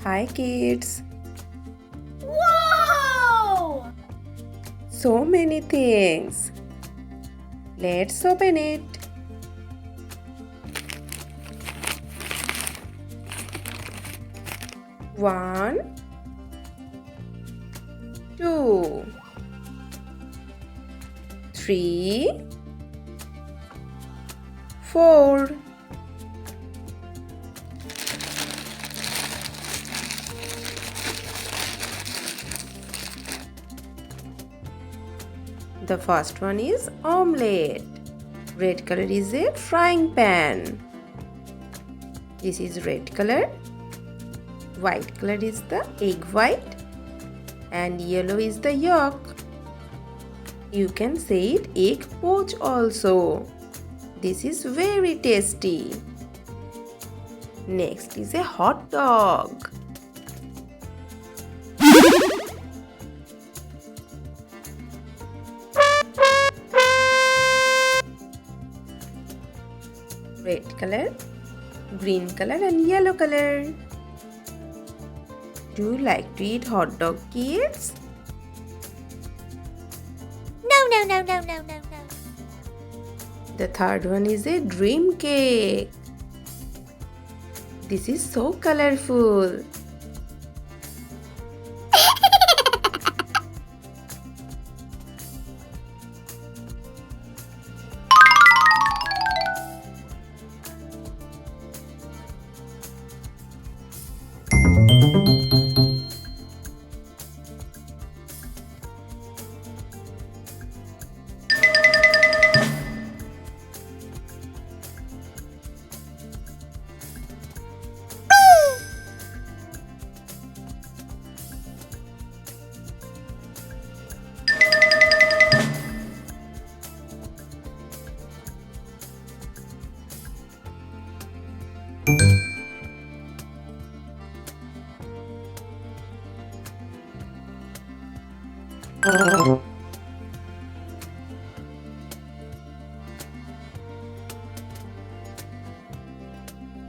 Hi kids! Wow! So many things. Let's open it. One, two, three, four. The first one is omelette. Red color is a frying pan. This is red color. White color is the egg white. And yellow is the yolk. You can say it egg poach also. This is very tasty. Next is a hot dog. Red color, green color and yellow color. Do you like to eat hot dog, kids? No. The third one is a dream cake. This is so colorful.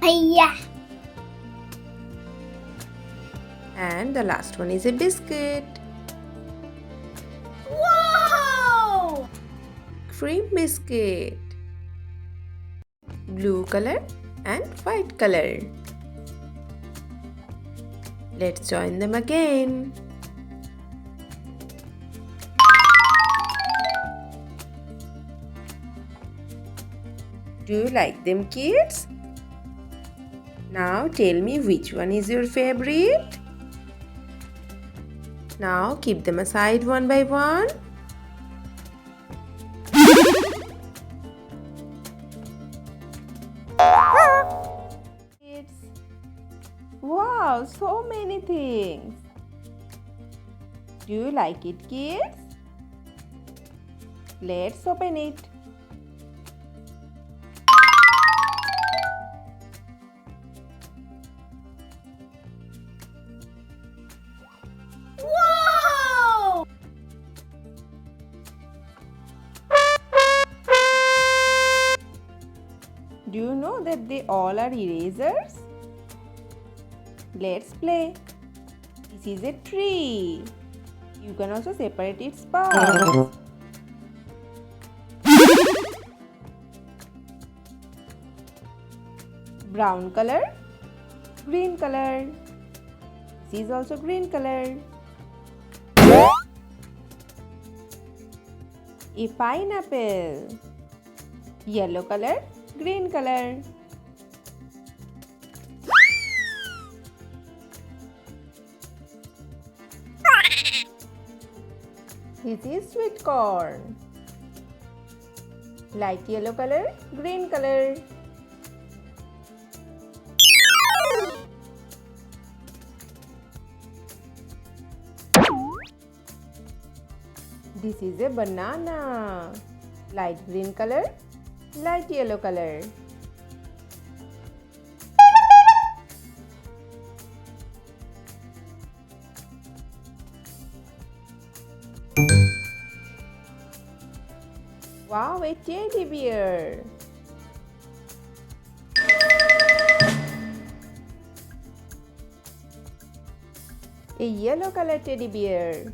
Hiya! And the last one is a biscuit. Wow! Cream biscuit. Blue color and white color. Let's join them again. Do you like them, kids? Now tell me which one is your favorite. Now keep them aside one by one. Kids. Wow, so many things. Do you like it, kids? Let's open it. Wow! Do you know that they all are erasers? Let's play. This is a tree. You can also separate its parts. Brown color, green color. This is also green color. A pineapple. Yellow color, green color. This is sweet corn. Light yellow color, green color. This is a banana. Light green color, light yellow color. Wow, a teddy bear. A yellow color teddy bear.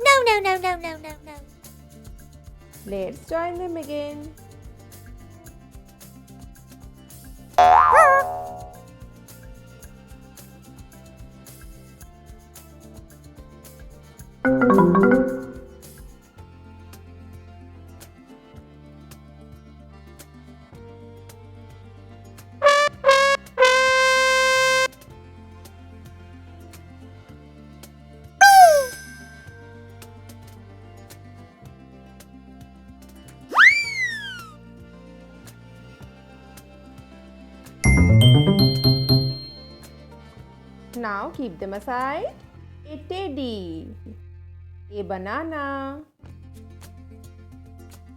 No. Let's join them again. Now keep them aside. A teddy, a banana,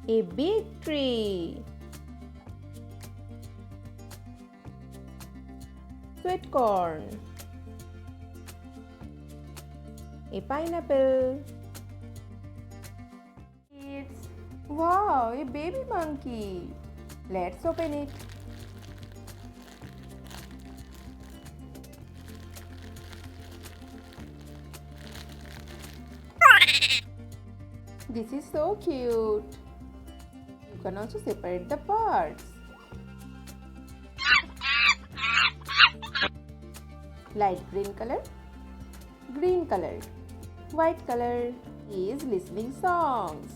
a big tree, sweet corn, a pineapple. Kids, wow, a baby monkey. Let's open it. This is so cute. You can also separate the parts. Light green color, white color. He is listening songs.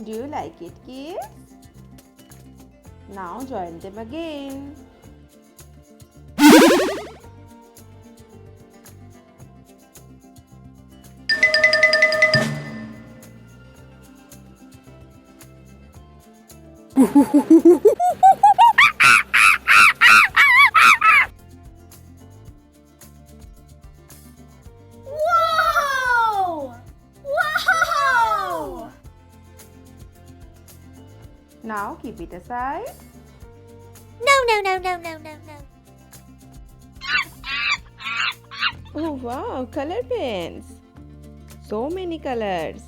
Do you like it, kids? Now join them again. Whoa! Wow! Now keep it aside. No. Oh wow, color pens. So many colors.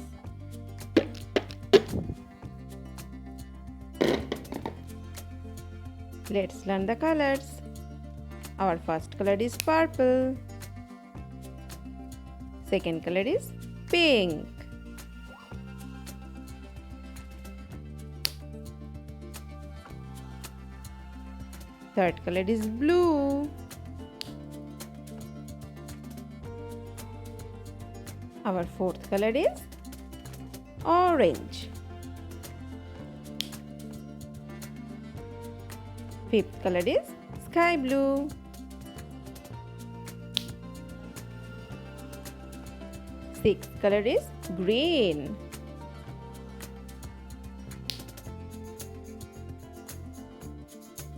Let's learn the colors. Our first color is purple. Second color is pink. Third color is blue. Our fourth color is orange. Fifth color is sky blue. Sixth color is green.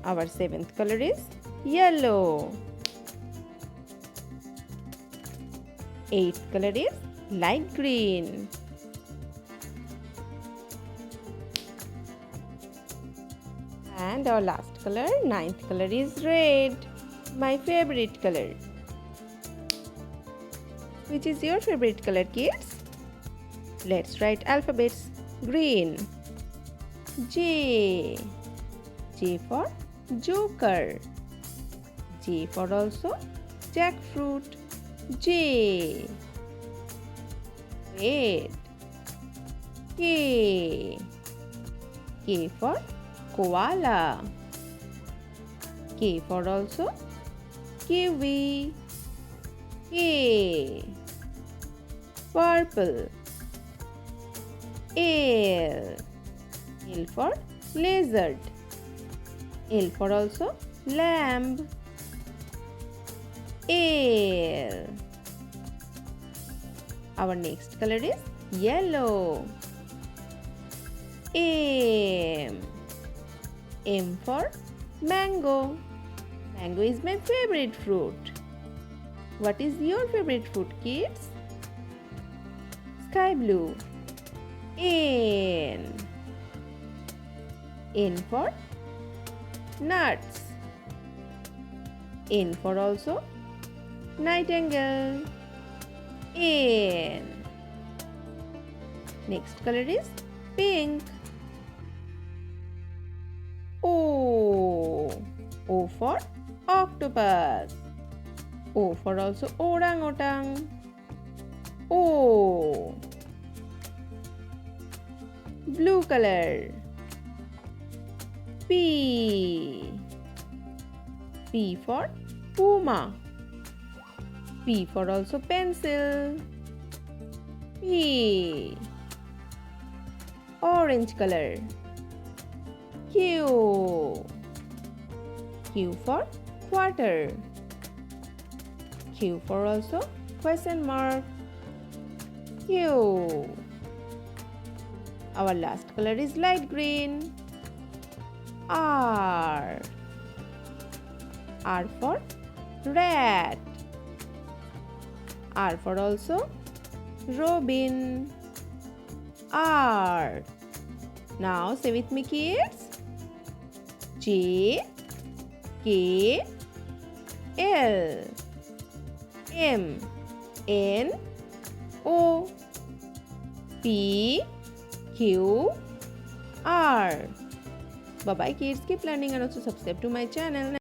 Our seventh color is yellow. Eighth color is light green. And our last color, ninth color is red. My favorite color. Which is your favorite color, kids? Let's write alphabets. Green. J. J for joker. J for also jackfruit. J. Red. K. K for koala. K for also kiwi. K. Purple. L. L for lizard. L for also lamb. L. Our next color is yellow. M. M for mango. Mango is my favorite fruit. What is your favorite fruit, kids? Sky blue. N. N for nuts. N for also nightingale. N. Next color is pink. O. O for octopus. O for also orangutan. O. Blue color. P. P for puma. P for also pencil. P. Orange color. Q. Q for quarter. Q for also question mark. Q. Our last color is light green. R. R for rat. R for also robin. R. Now say with me, kids. J, K, L, M, N, O, P, Q, R. Bye bye, kids. Keep learning and also subscribe to my channel.